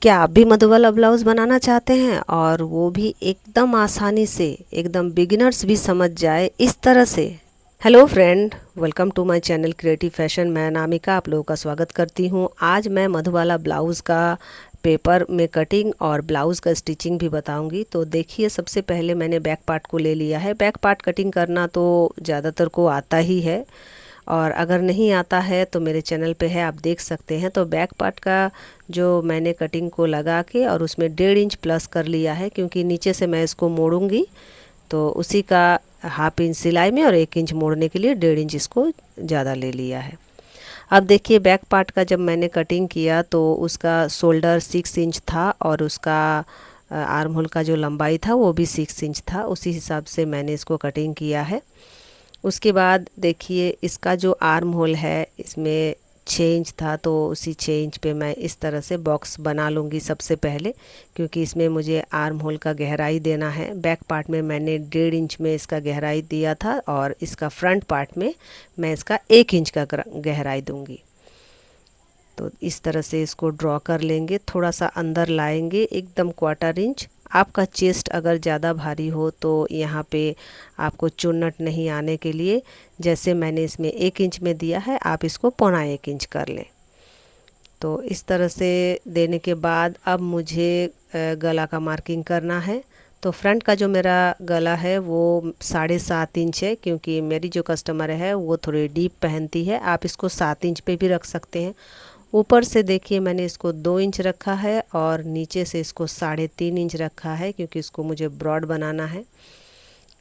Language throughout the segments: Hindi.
क्या आप भी मधुबाला ब्लाउज़ बनाना चाहते हैं और वो भी एकदम आसानी से, एकदम बिगिनर्स भी समझ जाए इस तरह से। Hello friend, welcome to my channel creative fashion. मैं अनामिका आप लोगों का स्वागत करती हूँ। आज मैं मधुबाला ब्लाउज़ का पेपर में कटिंग और ब्लाउज़ का स्टिचिंग भी बताऊंगी। तो देखिए, सबसे पहले मैंने बैक पार्ट को ले लिया है। बैक पार्ट कटिंग करना तो ज़्यादातर को आता ही है, और अगर नहीं आता है तो मेरे चैनल पे है, आप देख सकते हैं। तो बैक पार्ट का जो मैंने कटिंग को लगा के और उसमें 1.5 इंच प्लस कर लिया है, क्योंकि नीचे से मैं इसको मोड़ूंगी तो उसी का हाफ इंच सिलाई में और 1 इंच मोड़ने के लिए 1.5 इंच इसको ज़्यादा ले लिया है। अब देखिए, बैक पार्ट का जब मैंने कटिंग किया तो उसका शोल्डर 6 इंच था और उसका आर्म होल का जो लंबाई था वो भी 6 इंच था। उसी हिसाब से मैंने इसको कटिंग किया है। उसके बाद देखिए, इसका जो आर्म होल है इसमें 6 इंच था, तो उसी 6 इंच पे मैं इस तरह से बॉक्स बना लूँगी सबसे पहले, क्योंकि इसमें मुझे आर्म होल का गहराई देना है। बैक पार्ट में मैंने 1.5 इंच में इसका गहराई दिया था और इसका फ्रंट पार्ट में मैं इसका 1 इंच का गहराई दूँगी। तो इस तरह से इसको ड्रॉ कर लेंगे, थोड़ा सा अंदर लाएंगे, एकदम 1/4 इंच। आपका चेस्ट अगर ज़्यादा भारी हो तो यहाँ पे आपको चुन्नट नहीं आने के लिए, जैसे मैंने इसमें 1 इंच में दिया है, आप इसको 1.25 इंच कर लें। तो इस तरह से देने के बाद अब मुझे गला का मार्किंग करना है। तो फ्रंट का जो मेरा गला है वो 7.5 इंच है, क्योंकि मेरी जो कस्टमर है वो थोड़ी डीप पहनती है। आप इसको 7 इंच पे भी रख सकते हैं। ऊपर से देखिए, मैंने इसको 2 इंच रखा है और नीचे से इसको 3.5 इंच रखा है, क्योंकि इसको मुझे ब्रॉड बनाना है।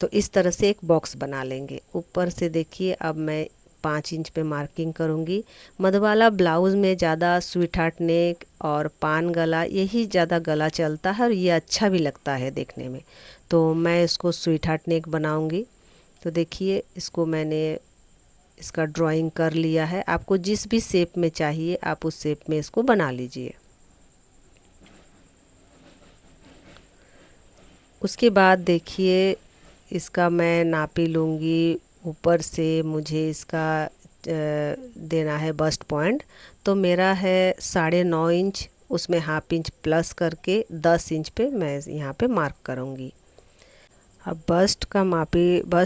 तो इस तरह से एक बॉक्स बना लेंगे। ऊपर से देखिए, अब मैं 5 इंच पे मार्किंग करूँगी। मधुबाला ब्लाउज़ में ज़्यादा स्वीट हार्ट नेक और पान गला, यही ज़्यादा गला चलता है और ये अच्छा भी लगता है देखने में। तो मैं इसको स्वीट हार्ट नेक बनाऊँगी। तो देखिए, इसको मैंने इसका ड्राइंग कर लिया है। आपको जिस भी शेप में चाहिए आप उस शेप में इसको बना लीजिए। उसके बाद देखिए, इसका मैं नापी लूँगी। ऊपर से मुझे इसका देना है बस्ट पॉइंट। तो मेरा है 9.5 इंच, उसमें हाफ इंच प्लस करके 10 इंच पे मैं यहाँ पे मार्क करूँगी। अब बस्ट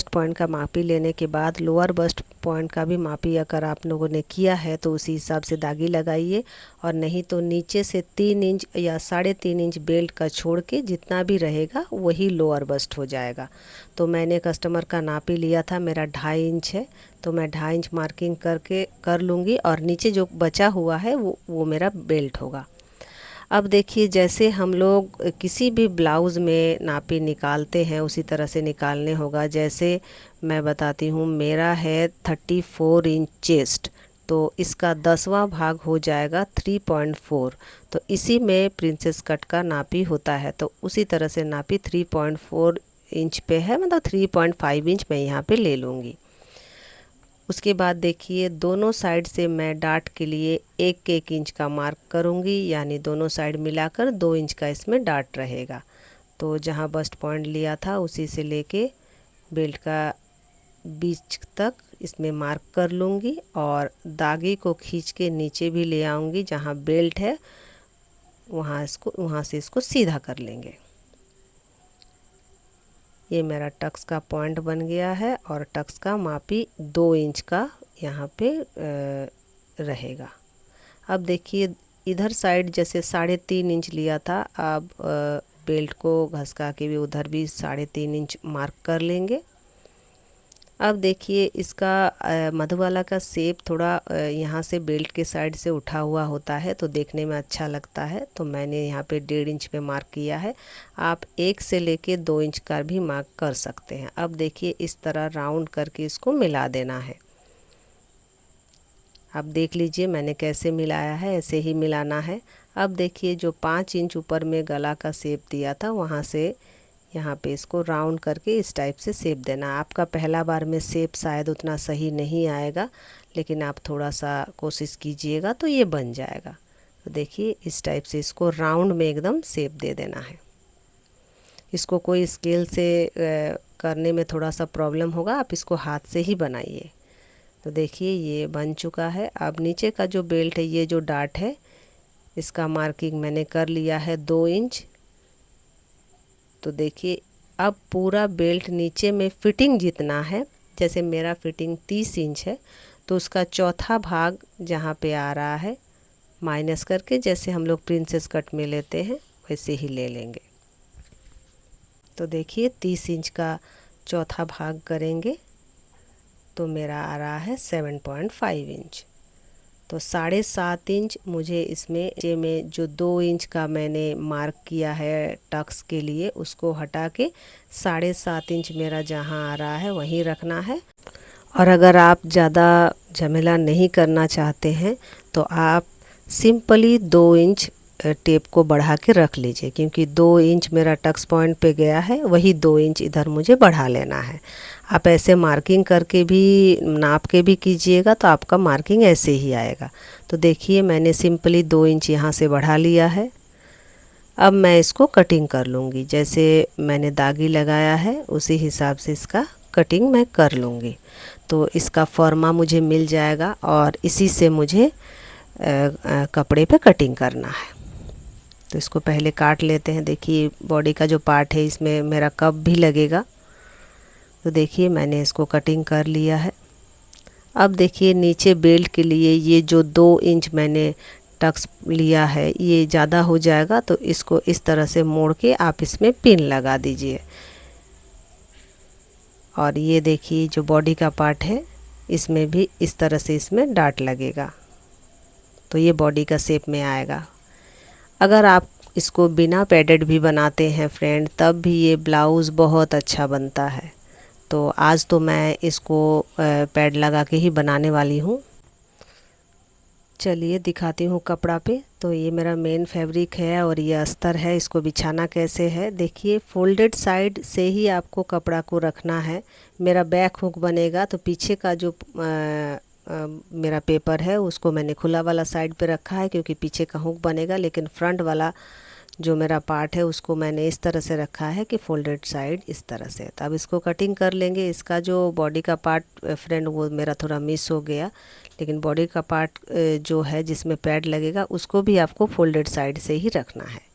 पॉइंट का मापी लेने के बाद लोअर बस्ट पॉइंट का भी मापी अगर आप लोगों ने किया है तो उसी हिसाब से दागी लगाइए, और नहीं तो नीचे से 3 इंच या 3.5 इंच बेल्ट का छोड़ के जितना भी रहेगा वही लोअर बस्ट हो जाएगा। तो मैंने कस्टमर का नापी लिया था, मेरा 2.5 इंच है, तो मैं 2.5 इंच मार्किंग करके कर लूँगी, और नीचे जो बचा हुआ है वो मेरा बेल्ट होगा। अब देखिए, जैसे हम लोग किसी भी ब्लाउज़ में नापी निकालते हैं उसी तरह से निकालने होगा। जैसे मैं बताती हूँ, मेरा है 34 इंच चेस्ट, तो इसका 10वां भाग हो जाएगा 3.4। तो इसी में प्रिंसेस कट का नापी होता है। तो उसी तरह से नापी 3.4 इंच पे है, मतलब 3.5 इंच मैं यहाँ पे ले लूँगी। उसके बाद देखिए, दोनों साइड से मैं डार्ट के लिए 1-1 इंच का मार्क करूँगी, यानी दोनों साइड मिलाकर 2 इंच का इसमें डार्ट रहेगा। तो जहाँ बस्ट पॉइंट लिया था उसी से लेके बेल्ट का बीच तक इसमें मार्क कर लूँगी, और दागे को खींच के नीचे भी ले आऊँगी, जहाँ बेल्ट है वहाँ से इसको सीधा कर लेंगे। ये मेरा टक्स का पॉइंट बन गया है, और टक्स का मापी 2 इंच का यहाँ पे रहेगा। अब देखिए, इधर साइड जैसे 3.5 इंच लिया था, अब बेल्ट को घसका के भी उधर भी 3.5 इंच मार्क कर लेंगे। अब देखिए, इसका मधुबाला का शेप थोड़ा यहाँ से बेल्ट के साइड से उठा हुआ होता है, तो देखने में अच्छा लगता है। तो मैंने यहाँ पे 1.5 इंच पे मार्क किया है। आप 1 से लेके 2 इंच का भी मार्क कर सकते हैं। अब देखिए, इस तरह राउंड करके इसको मिला देना है। आप देख लीजिए मैंने कैसे मिलाया है, ऐसे ही मिलाना है। अब देखिए, जो 5 इंच ऊपर में गला का शेप दिया था वहाँ से यहाँ पे इसको राउंड करके इस टाइप से शेप देना। आपका पहला बार में शेप शायद उतना सही नहीं आएगा, लेकिन आप थोड़ा सा कोशिश कीजिएगा तो ये बन जाएगा। तो देखिए, इस टाइप से इसको राउंड में एकदम शेप दे देना है। इसको कोई स्केल से करने में थोड़ा सा प्रॉब्लम होगा, आप इसको हाथ से ही बनाइए। तो देखिए, ये बन चुका है। अब नीचे का जो बेल्ट है, ये जो डार्ट है, इसका मार्किंग मैंने कर लिया है 2 इंच। तो देखिए अब पूरा बेल्ट नीचे में फिटिंग जितना है, जैसे मेरा फिटिंग 30 इंच है तो उसका चौथा भाग जहाँ पे आ रहा है माइनस करके, जैसे हम लोग प्रिंसेस कट में लेते हैं वैसे ही ले लेंगे। तो देखिए 30 इंच का चौथा भाग करेंगे तो मेरा आ रहा है 7.5 इंच। तो 7.5 इंच मुझे इसमें में जो 2 इंच का मैंने मार्क किया है टक्स के लिए, उसको हटा के 7.5 इंच मेरा जहाँ आ रहा है वहीं रखना है। और अगर आप ज़्यादा झमेला नहीं करना चाहते हैं तो आप सिंपली 2 इंच टेप को बढ़ा के रख लीजिए, क्योंकि 2 इंच मेरा टक्स पॉइंट पे गया है, वही 2 इंच इधर मुझे बढ़ा लेना है। आप ऐसे मार्किंग करके भी नाप के भी कीजिएगा तो आपका मार्किंग ऐसे ही आएगा। तो देखिए मैंने सिंपली 2 इंच यहाँ से बढ़ा लिया है। अब मैं इसको कटिंग कर लूँगी, जैसे मैंने दागी लगाया है उसी हिसाब से इसका कटिंग मैं कर लूँगी। तो इसका फॉर्मा मुझे मिल जाएगा और इसी से मुझे कपड़े पे कटिंग करना है। तो इसको पहले काट लेते हैं। देखिए बॉडी का जो पार्ट है इसमें मेरा कप भी लगेगा। तो देखिए मैंने इसको कटिंग कर लिया है। अब देखिए नीचे बेल्ट के लिए ये जो 2 इंच मैंने टक्स लिया है ये ज़्यादा हो जाएगा, तो इसको इस तरह से मोड़ के आप इसमें पिन लगा दीजिए। और ये देखिए जो बॉडी का पार्ट है इसमें भी इस तरह से इसमें डाट लगेगा, तो ये बॉडी का शेप में आएगा। अगर आप इसको बिना पैडेड भी बनाते हैं फ्रेंड, तब भी ये ब्लाउज़ बहुत अच्छा बनता है। तो आज तो मैं इसको पैड लगा के ही बनाने वाली हूँ। चलिए दिखाती हूँ कपड़ा पे। तो ये मेरा मेन फैब्रिक है और ये अस्तर है। इसको बिछाना कैसे है, देखिए फोल्डेड साइड से ही आपको कपड़ा को रखना है। मेरा बैक हुक बनेगा तो पीछे का जो मेरा पेपर है उसको मैंने खुला वाला साइड पे रखा है, क्योंकि पीछे का हुक बनेगा, लेकिन फ्रंट वाला जो मेरा पार्ट है उसको मैंने इस तरह से रखा है कि फोल्डेड साइड इस तरह से। तो अब इसको कटिंग कर लेंगे। इसका जो बॉडी का पार्ट फ्रेंड वो मेरा थोड़ा मिस हो गया, लेकिन बॉडी का पार्ट जो है जिसमें पैड लगेगा उसको भी आपको फोल्डेड साइड से ही रखना है।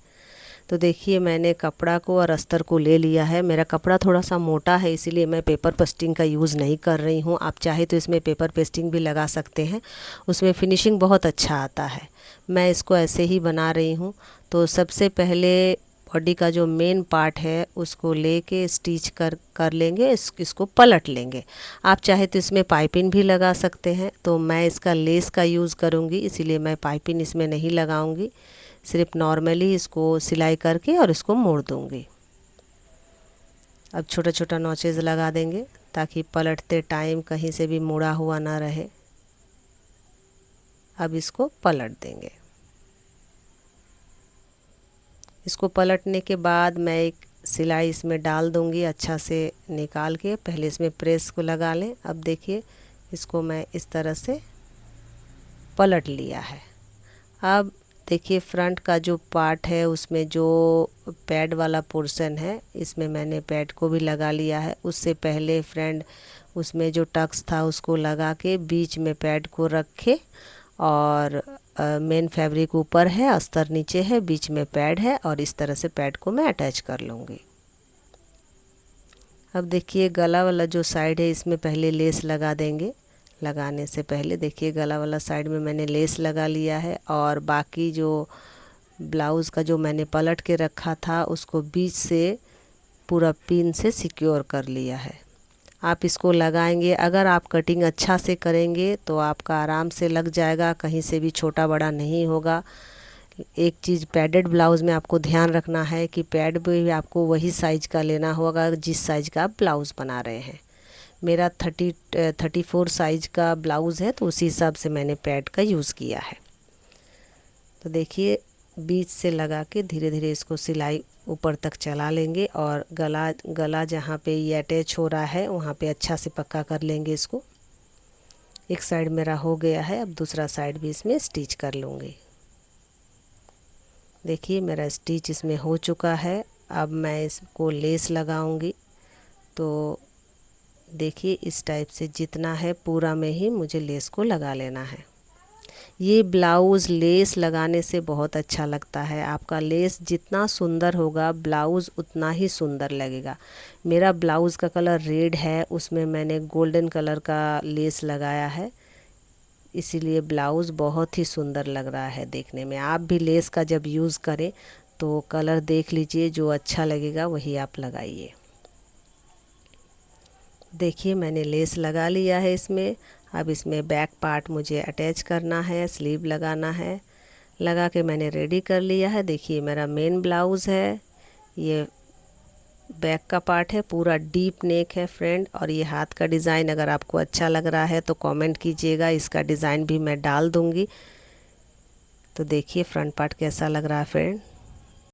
तो देखिए मैंने कपड़ा को और अस्तर को ले लिया है। मेरा कपड़ा थोड़ा सा मोटा है इसीलिए मैं पेपर पेस्टिंग का यूज़ नहीं कर रही हूँ। आप चाहे तो इसमें पेपर पेस्टिंग भी लगा सकते हैं, उसमें फिनिशिंग बहुत अच्छा आता है। मैं इसको ऐसे ही बना रही हूँ। तो सबसे पहले बॉडी का जो मेन पार्ट है उसको लेके स्टिच कर लेंगे, इसको पलट लेंगे। आप चाहे तो इसमें पाइपिंग भी लगा सकते हैं, तो मैं इसका लेस का यूज़ करूँगी, इसीलिए मैं पाइपिंग इसमें नहीं लगाऊंगी। सिर्फ नॉर्मली इसको सिलाई करके और इसको मोड़ दूंगी। अब छोटा छोटा नॉचेज लगा देंगे ताकि पलटते टाइम कहीं से भी मुड़ा हुआ ना रहे। अब इसको पलट देंगे। इसको पलटने के बाद मैं एक सिलाई इसमें डाल दूंगी, अच्छा से निकाल के। पहले इसमें प्रेस को लगा लें। अब देखिए इसको मैं इस तरह से पलट लिया है। अब देखिए फ्रंट का जो पार्ट है उसमें जो पैड वाला पोर्शन है इसमें मैंने पैड को भी लगा लिया है। उससे पहले फ्रेंड उसमें जो टक्स था उसको लगा के बीच में पैड को रखे और मेन फैब्रिक ऊपर है, अस्तर नीचे है, बीच में पैड है और इस तरह से पैड को मैं अटैच कर लूँगी। अब देखिए गला वाला जो साइड है इसमें पहले लेस लगा देंगे। लगाने से पहले देखिए गला वाला साइड में मैंने लेस लगा लिया है और बाकी जो ब्लाउज़ का जो मैंने पलट के रखा था उसको बीच से पूरा पिन से सिक्योर कर लिया है। आप इसको लगाएंगे, अगर आप कटिंग अच्छा से करेंगे तो आपका आराम से लग जाएगा, कहीं से भी छोटा बड़ा नहीं होगा। एक चीज़ पैडेड ब्लाउज़ में आपको ध्यान रखना है कि पैड भी आपको वही साइज़ का लेना होगा जिस साइज़ का आप ब्लाउज़ बना रहे हैं। मेरा 34 साइज़ का ब्लाउज़ है तो उसी हिसाब से मैंने पैड का यूज़ किया है। तो देखिए बीच से लगा के धीरे धीरे इसको सिलाई ऊपर तक चला लेंगे और गला जहाँ पे ये अटैच हो रहा है वहाँ पे अच्छा से पक्का कर लेंगे इसको। एक साइड मेरा हो गया है, अब दूसरा साइड भी इसमें स्टिच कर लूँगी। देखिए मेरा स्टिच इसमें हो चुका है। अब मैं इसको लेस लगाऊंगी। तो देखिए इस टाइप से जितना है पूरा में ही मुझे लेस को लगा लेना है। ये ब्लाउज़ लेस लगाने से बहुत अच्छा लगता है। आपका लेस जितना सुंदर होगा ब्लाउज़ उतना ही सुंदर लगेगा। मेरा ब्लाउज़ का कलर रेड है, उसमें मैंने गोल्डन कलर का लेस लगाया है, इसीलिए ब्लाउज़ बहुत ही सुंदर लग रहा है देखने में। आप भी लेस का जब यूज़ करें तो कलर देख लीजिए, जो अच्छा लगेगा वही आप लगाइए। देखिए मैंने लेस लगा लिया है इसमें। अब इसमें बैक पार्ट मुझे अटैच करना है, स्लीव लगाना है। लगा के मैंने रेडी कर लिया है। देखिए मेरा मेन ब्लाउज़ है, ये बैक का पार्ट है, पूरा डीप नेक है फ्रेंड। और ये हाथ का डिज़ाइन अगर आपको अच्छा लग रहा है तो कमेंट कीजिएगा, इसका डिज़ाइन भी मैं डाल दूँगी। तो देखिए फ्रंट पार्ट कैसा लग रहा है फ्रेंड।